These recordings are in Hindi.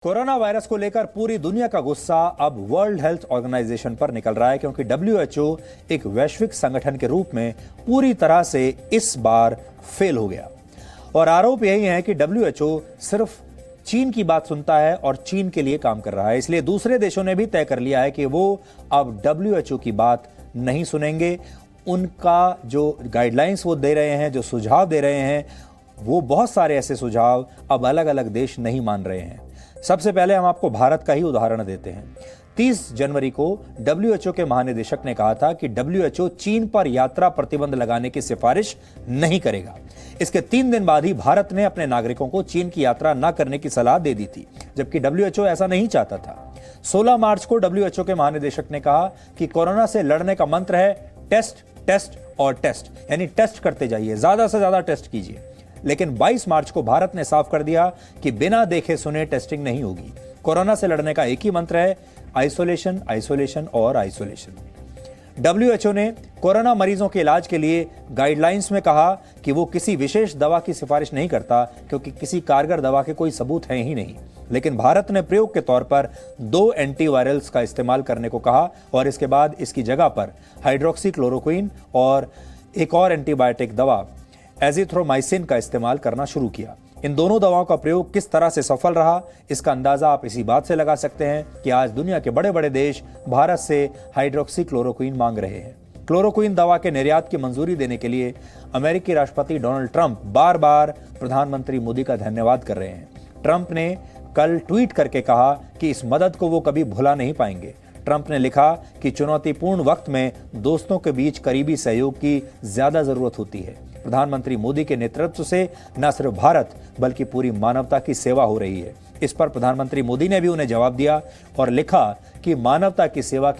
कोरोना वायरस को लेकर पूरी दुनिया का गुस्सा अब वर्ल्ड हेल्थ ऑर्गेनाइजेशन पर निकल रहा है, क्योंकि डब्ल्यूएचओ एक वैश्विक संगठन के रूप में पूरी तरह से इस बार फेल हो गया। और आरोप यही है कि डब्ल्यूएचओ सिर्फ चीन की बात सुनता है और चीन के लिए काम कर रहा है। इसलिए दूसरे देशों ने भी तय कर लिया है कि वो अब डब्ल्यूएचओ की बात नहीं सुनेंगे। उनका जो गाइडलाइंस वो दे रहे हैं, जो सुझाव दे रहे हैं, वो बहुत सारे ऐसे सुझाव अब अलग अलग देश नहीं मान रहे हैं। सबसे पहले हम आपको भारत का ही उदाहरण देते हैं। 30 जनवरी को डब्ल्यूएचओ के महानिदेशक ने कहा था कि डब्ल्यूएचओ चीन पर यात्रा प्रतिबंध लगाने की सिफारिश नहीं करेगा। इसके 3 दिन बाद ही भारत ने अपने नागरिकों को चीन की यात्रा न करने की सलाह दे दी थी, जबकि डब्ल्यूएचओ ऐसा नहीं चाहता था। 16 मार्च को डब्ल्यूएचओ के महानिदेशक ने कहा कि कोरोना से लड़ने का मंत्र है टेस्ट, टेस्ट और टेस्ट, यानी टेस्ट करते जाइए, ज्यादा से ज्यादा टेस्ट कीजिए। लेकिन 22 मार्च को भारत ने साफ कर दिया कि बिना देखे सुने टेस्टिंग नहीं होगी। कोरोना से लड़ने का एक ही मंत्र है आइसोलेशन, आइसोलेशन और आइसोलेशन। डब्ल्यूएचओ ने कोरोना मरीजों के इलाज के लिए गाइडलाइंस में कहा कि वो किसी विशेष दवा की सिफारिश नहीं करता, क्योंकि किसी कारगर दवा के कोई सबूत हैं ही नहीं। लेकिन भारत ने प्रयोग के तौर पर 2 एंटीवायरल्स का इस्तेमाल करने को कहा और इसके बाद इसकी जगह पर हाइड्रोक्सीक्लोरोक्विन और एक और एंटीबायोटिक दवा एजिथ्रोमाइसिन का इस्तेमाल करना शुरू किया। इन दोनों दवाओं का प्रयोग किस तरह से सफल रहा, इसका अंदाजा आप इसी बात से लगा सकते हैं कि आज दुनिया के बड़े बड़े देश भारत से हाइड्रोक्सीक्लोरोक्विन मांग रहे हैं। क्लोरोक्विन दवा के निर्यात की मंजूरी देने के लिए अमेरिकी राष्ट्रपति डोनाल्ड ट्रंप बार बार प्रधानमंत्री मोदी का धन्यवाद कर रहे हैं। ट्रंप ने कल ट्वीट करके कहा कि इस मदद को वो कभी भुला नहीं पाएंगे। ट्रंप ने लिखा कि चुनौतीपूर्ण वक्त में दोस्तों के बीच करीबी सहयोग की ज्यादा जरूरत होती है। प्रधानमंत्री मोदी के नेतृत्व से न सिर्फ भारत बल्कि पूरी मानवता की सेवा हो रही है। इस पर प्रधानमंत्री मोदी ने भी उन्हें जवाब दिया और लिखा कि मानवता की सेवा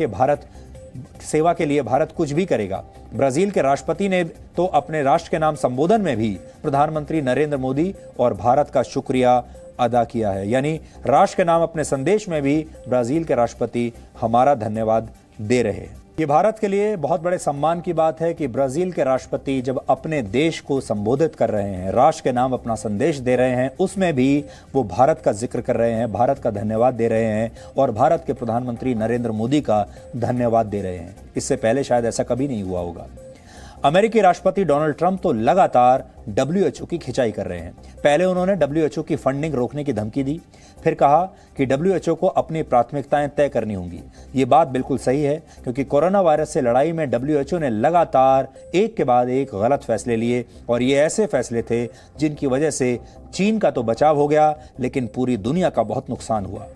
के लिए भारत कुछ भी करेगा। ब्राजील के राष्ट्रपति ने तो अपने राष्ट्र के नाम संबोधन में भी प्रधानमंत्री नरेंद्र मोदी और भारत का शुक्रिया अदा किया है। यानी राष्ट्र के नाम अपने संदेश में भी ब्राजील के राष्ट्रपति हमारा धन्यवाद दे रहे हैं। ये भारत के लिए बहुत बड़े सम्मान की बात है कि ब्राजील के राष्ट्रपति जब अपने देश को संबोधित कर रहे हैं, राष्ट्र के नाम अपना संदेश दे रहे हैं, उसमें भी वो भारत का जिक्र कर रहे हैं, भारत का धन्यवाद दे रहे हैं और भारत के प्रधानमंत्री नरेंद्र मोदी का धन्यवाद दे रहे हैं। इससे पहले शायद ऐसा कभी नहीं हुआ होगा। अमेरिकी राष्ट्रपति डोनाल्ड ट्रंप तो लगातार डब्ल्यूएचओ की खिंचाई कर रहे हैं। पहले उन्होंने डब्ल्यूएचओ की फंडिंग रोकने की धमकी दी, फिर कहा कि डब्ल्यूएचओ को अपनी प्राथमिकताएं तय करनी होंगी। ये बात बिल्कुल सही है, क्योंकि कोरोना वायरस से लड़ाई में डब्ल्यूएचओ ने लगातार एक के बाद एक गलत फैसले लिए और ये ऐसे फैसले थे जिनकी वजह से चीन का तो बचाव हो गया, लेकिन पूरी दुनिया का बहुत नुकसान हुआ।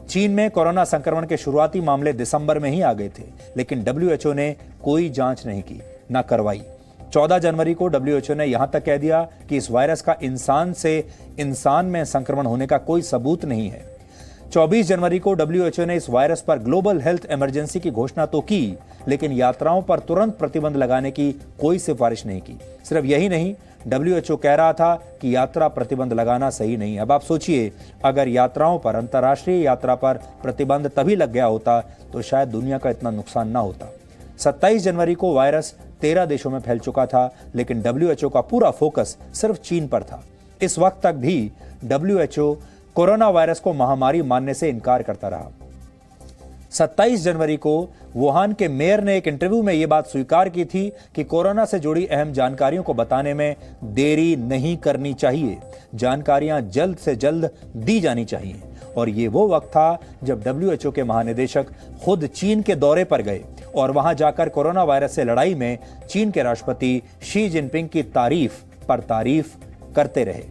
चीन में कोरोना संक्रमण के शुरुआती मामले दिसंबर में ही आ गए थे, लेकिन डब्ल्यूएचओ ने कोई जांच नहीं की, ना करवाई। 14 जनवरी को डब्ल्यूएचओ ने यहां तक कह दिया कि इस वायरस का इंसान से इंसान में संक्रमण होने का कोई सबूत नहीं है। 24 जनवरी को डब्ल्यूएचओ ने इस वायरस पर ग्लोबल हेल्थ इमरजेंसी की घोषणा तो की, लेकिन यात्राओं पर तुरंत प्रतिबंध लगाने की कोई सिफारिश नहीं की। सिर्फ यही नहीं, डब्ल्यूएचओ कह रहा था कि यात्रा प्रतिबंध लगाना सही नहीं। अब आप सोचिए, अगर यात्राओं पर, अंतर्राष्ट्रीय यात्रा पर प्रतिबंध तभी लग गया होता तो शायद दुनिया का इतना नुकसान ना होता। 27 जनवरी को वायरस 13 देशों में फैल चुका था, लेकिन डब्ल्यूएचओ का पूरा फोकस सिर्फ चीन पर था। इस वक्त तक भी डब्ल्यूएचओ कोरोना वायरस को महामारी मानने से इनकार करता रहा। 27 जनवरी को वुहान के मेयर ने एक इंटरव्यू में यह बात स्वीकार की थी कि कोरोना से जुड़ी अहम जानकारियों को बताने में देरी नहीं करनी चाहिए, जानकारियां जल्द से जल्द दी जानी चाहिए। और ये वो वक्त था जब डब्ल्यूएचओ के महानिदेशक खुद चीन के दौरे पर गए और वहां जाकर कोरोना वायरस से लड़ाई में चीन के राष्ट्रपति शी जिनपिंग की तारीफ पर तारीफ करते रहे।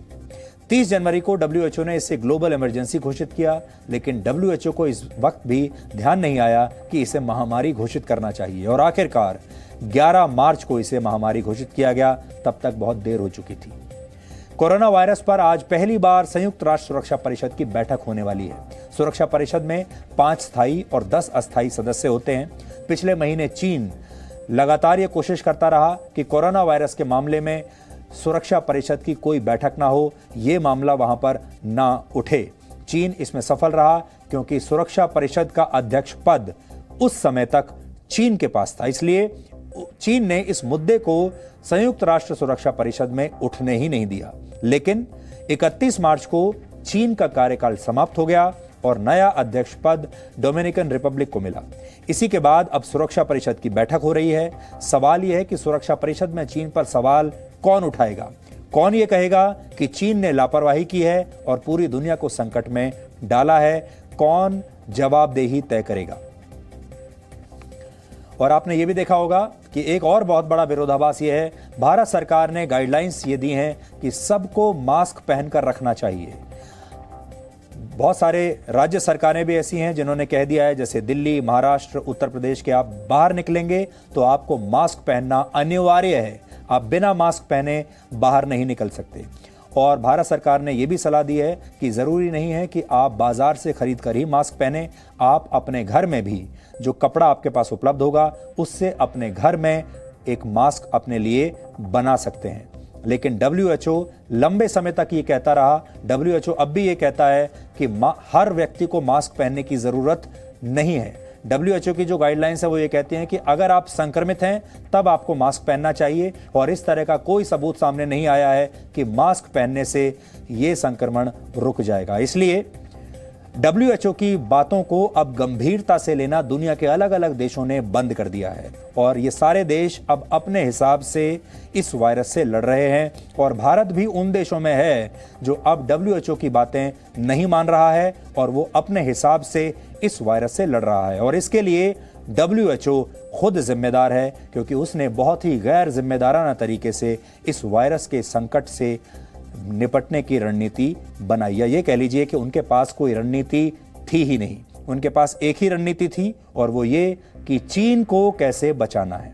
30 जनवरी को डब्ल्यूएचओ ने इसे ग्लोबल इमरजेंसी घोषित किया, लेकिन डब्ल्यूएचओ को इस वक्त भी ध्यान नहीं आया कि इसे महामारी घोषित करना चाहिए और आखिरकार 11 मार्च को इसे महामारी घोषित किया गया। तब तक बहुत देर हो चुकी थी। कोरोना वायरस पर आज पहली बार संयुक्त राष्ट्र सुरक्षा परिषद की बैठक होने वाली है। सुरक्षा परिषद में 5 स्थायी और 10 अस्थायी सदस्य होते हैं। पिछले महीने चीन लगातार ये कोशिश करता रहा कि कोरोना वायरस के मामले में सुरक्षा परिषद की कोई बैठक ना हो, ये मामला वहां पर ना उठे। चीन इसमें सफल रहा, क्योंकि सुरक्षा परिषद का अध्यक्ष पद उस समय तक चीन के पास था। इसलिए चीन ने इस मुद्दे को संयुक्त राष्ट्र सुरक्षा परिषद में उठने ही नहीं दिया। लेकिन 31 मार्च को चीन का कार्यकाल समाप्त हो गया और नया अध्यक्ष पद डोमिनिकन रिपब्लिक को मिला। इसी के बाद अब सुरक्षा परिषद की बैठक हो रही है। सवाल यह है कि सुरक्षा परिषद में चीन पर सवाल कौन उठाएगा? कौन ये कहेगा कि चीन ने लापरवाही की है और पूरी दुनिया को संकट में डाला है? कौन जवाबदेही तय करेगा? और आपने ये भी देखा होगा कि एक और बहुत बड़ा विरोधाभास ये है, भारत सरकार ने गाइडलाइंस ये दी हैं कि सबको मास्क पहनकर रखना चाहिए। बहुत सारे राज्य सरकारें भी ऐसी हैं जिन्होंने कह दिया है, जैसे दिल्ली, महाराष्ट्र, उत्तर प्रदेश के आप बाहर निकलेंगे तो आपको मास्क पहनना अनिवार्य है, आप बिना मास्क पहने बाहर नहीं निकल सकते। और भारत सरकार ने यह भी सलाह दी है कि ज़रूरी नहीं है कि आप बाजार से खरीद कर ही मास्क पहने, आप अपने घर में भी जो कपड़ा आपके पास उपलब्ध होगा उससे अपने घर में एक मास्क अपने लिए बना सकते हैं। लेकिन WHO लंबे समय तक ये कहता रहा, WHO अब भी ये कहता है कि हर व्यक्ति को मास्क पहनने की ज़रूरत नहीं है। WHO की जो गाइडलाइंस है वो ये कहती हैं कि अगर आप संक्रमित हैं तब आपको मास्क पहनना चाहिए, और इस तरह का कोई सबूत सामने नहीं आया है कि मास्क पहनने से ये संक्रमण रुक जाएगा। इसलिए WHO की बातों को अब गंभीरता से लेना दुनिया के अलग अलग देशों ने बंद कर दिया है, और ये सारे देश अब अपने हिसाब से इस वायरस से लड़ रहे हैं। और भारत भी उन देशों में है जो अब WHO की बातें नहीं मान रहा है और वो अपने हिसाब से इस वायरस से लड़ रहा है। और इसके लिए WHO खुद जिम्मेदार है, क्योंकि उसने बहुत ही गैर जिम्मेदाराना तरीके से इस वायरस के संकट से निपटने की रणनीति बनाई, या ये कह लीजिए कि उनके पास कोई रणनीति थी ही नहीं। उनके पास एक ही रणनीति थी, और वो ये कि चीन को कैसे बचाना है।